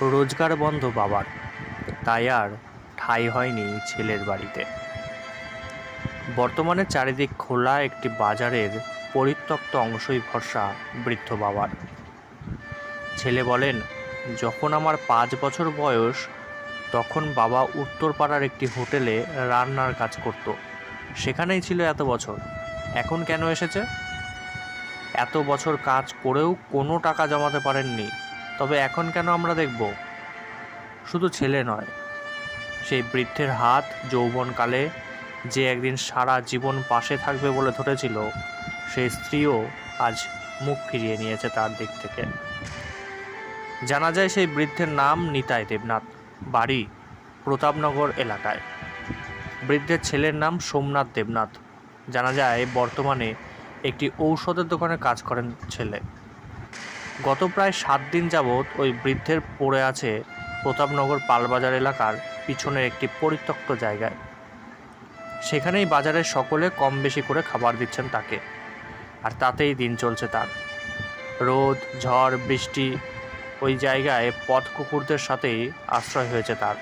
রোজগার বন্ধ বাবার, তাই আর ঠাঁই হয়নি ছেলের বাড়িতে। বর্তমানে চারিদিক খোলা একটি বাজারের পরিত্যক্ত অংশই ভরসা বৃদ্ধ বাবার। ছেলে বলেন, যখন আমার 5 বছর বয়স তখন বাবা উত্তরপাড়ার একটি হোটেলে রান্নার কাজ করত। সেখানেই ছিল এত বছর। এখন কেন এসেছে? এত বছর কাজ করেও কোনো টাকা জমাতে পারেননি, তবে এখন কেন আমরা দেখব? শুধু ছেলে নয়, সেই বৃদ্ধের হাত যৌবনকালে যে একদিন সারা জীবন পাশে থাকবে বলে ধরেছিল, সেই স্ত্রীও আজ মুখ ফিরিয়ে নিয়েছে তার দিক থেকে। জানা যায় সেই বৃদ্ধের নাম নিতাই দেবনাথ, বাড়ি প্রতাপনগর এলাকায়। বৃদ্ধের ছেলের নাম সোমনাথ দেবনাথ। জানা যায় বর্তমানে একটি ঔষধের দোকানে কাজ করেন ছেলে। গত প্রায় 7 দিন যাবৎ ওই বৃদ্ধের পড়ে আছে প্রতাপনগর পালবাজার এলাকার পিছনের একটি পরিত্যক্ত জায়গায়। সেখানেই বাজারের সকলে কম বেশি করে খাবার দিচ্ছেন তাকে, আর তাতেই দিন চলছে তার। রোদ, ঝড়, বৃষ্টি, ওই জায়গায় পথ কুকুরদের সাথেই আশ্রয় হয়েছে তার।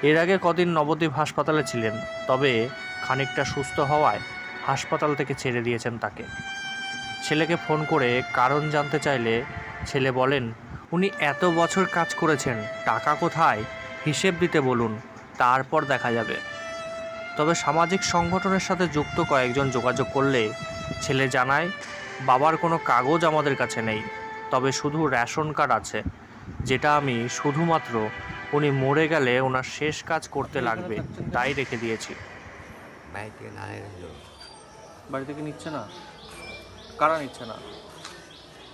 এর আগে কদিন নবদ্বীপ হাসপাতালে ছিলেন, তবে খানিকটা সুস্থ হওয়ায় হাসপাতাল থেকে ছেড়ে দিয়েছেন তাকে। ছেলেকে ফোন করে কারণ জানতে চাইলে ছেলে বলেন, উনি এত বছর কাজ করেছেন, টাকা কোথায় হিসেব দিতে বলুন, তারপর দেখা যাবে। তবে সামাজিক সংগঠনের সাথে যুক্ত কয়েকজন যোগাযোগ করলে ছেলে জানায়, বাবার কোনো কাগজ আমাদের কাছে নেই, তবে শুধু রেশন কার্ড আছে, যেটা আমি শুধুমাত্র উনি মরে গেলে ওনার শেষ কাজ করতে লাগবে তাই রেখে দিয়েছি। বাড়ি থেকে নিচ্ছে না? কারা নিচ্ছে না?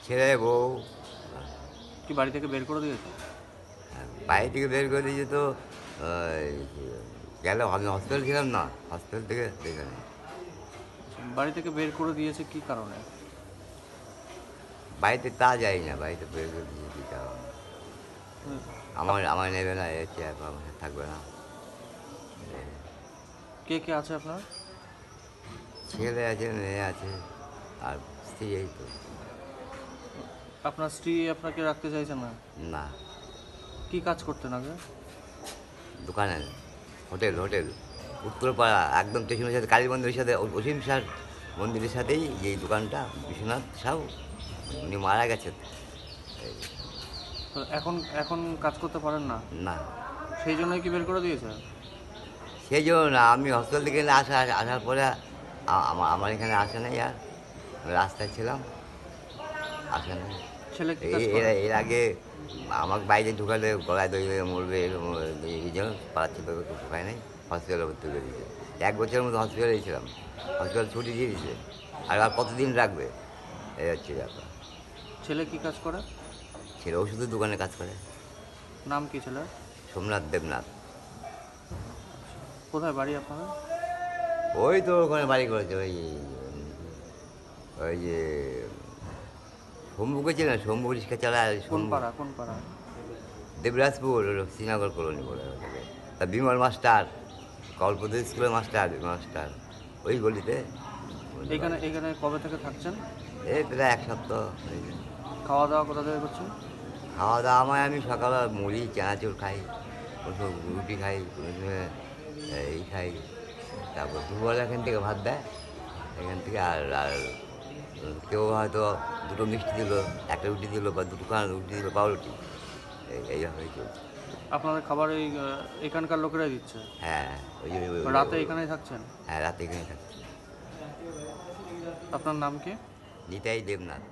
ছেলে বউ। কি বাড়ি থেকে বের করে দিয়েছে? বাড়ি থেকে বের করে দিয়েছে তো গেল, আমি হসপিটাল ছিলাম না, হসপিটাল থেকে দেখে নেই। বাড়ি থেকে বের করে দিয়েছে কি কারণে? বাড়িতে তা যাই না, বাড়িতে বের করে দিয়েছে কী কারণ? আমার নেবে না, থাকবে না। কে কে আছে আপনার? ছেলে আছে, মেয়ে আছে, আর স্ত্রী। এই তো। আপনার স্ত্রী আপনাকে রাখতে চাইছে না? না। কি কাজ করতেন আগে? দোকানে, হোটেল উত্তরপাড়া, একদম স্টেশনের সাথে, কালী মন্দিরের সাথে, অসীম শাহ মন্দিরের সাথেই এই দোকানটা। বিশ্বনাথ সাউ, উনি মারা গেছেন। তো এখন কাজ করতে পারেন না? না। সেই জন্যই কি বের করে দিয়েছে? সেই জন্য না, আমি হসপিটাল থেকে আসার পরে আমার এখানে আসে নাই, আর রাস্তায় ছিলাম, আসে নাই। ছেলে কি কাজ করে? এর আগে আমাকে বাইরে ঢুকালে গলায় দই হয়ে মরবে, এরকম এই জন্য পাড়ার ছেলে ঢুকায় নাই, হসপিটালে ভর্তি করে দিয়েছে। 1 বছরের মতো হসপিটালেই ছিলাম, হসপিটাল ছুটি দিয়ে দিয়েছে, আর কতদিন রাখবে, এই হচ্ছে ব্যাপার। ছেলে কি কাজ করে? ছেলে ওষুধের দোকানে কাজ করে। নাম কি ছেলে? সোমনাথ দেবনাথ। কোথায় বাড়ি আপনার? ওই তো ওখানে বাড়ি করেছে, ওই যে শম্ভুকে ছিল না, শম্ভু রিক্সা চালায়। কোন পাড়া? দেবরাজপুর, শ্রীনগর কলোনি বলে ওটাকে। তা বিমল মাস্টার, কল্পদা স্কুলের মাস্টার, ওই গলিতে। এখানে কবে থেকে থাকছেন? এই প্রায় 1 সপ্তাহ। খাওয়া দাওয়া কোথা থেকে করছেন? খাওয়া দাওয়া আমি সকালে মুড়ি চানাচুর খাই, কোনো সময় রুটি খাই, কোনো সময় এই খাই। তারপর দুপুরবেলা এখান থেকে ভাত দেয়, এখান থেকে। আর কেউ হয়তো 2টো মিষ্টি দিল, 1টা রুটি দিল, বা 2খানা রুটি দিল, পাউরুটি, এইভাবেই চলছে। আপনাদের খাবার এখানকার লোকেরাই দিচ্ছে? হ্যাঁ, ওই যে রাতে এখানেই থাকছেন? হ্যাঁ, রাতে এখানেই থাকছি। আপনার নাম কি? নিতাই দেবনাথ।